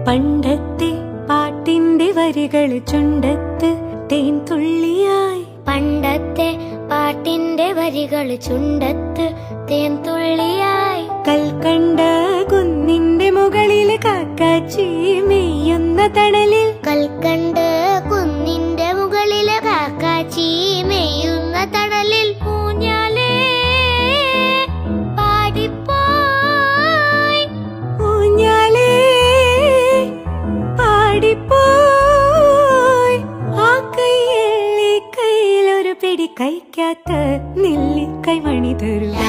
പണ്ടത്തെ പാട്ടിന്റെ വരികൾ ചുണ്ടത്ത് തേൻ തുള്ളിയായി. പണ്ടത്തെ പാട്ടിന്റെ വരികൾ ചുണ്ടത്ത് തേൻ തുള്ളിയായി. കൽക്കണ്ട കുന്നിന്റെ മുകളിൽ കാക്കാച്ചി മെയ്യുന്ന തണലിൽ. കൽക്കണ്ട് കുന്നിന്റെ മുകളില് കാക്കാച്ചി മെയ്യുന്ന തണലിൽ. ഊഞ്ഞാലേ പാടിപ്പോയി, ഊഞ്ഞാലേ പാടിപ്പോയി. ആ കയ്യിൽ ഈ കയ്യിലൊരു പിടി കഴിക്കാത്ത നെല്ലിക്കൈ മണി തരൂ.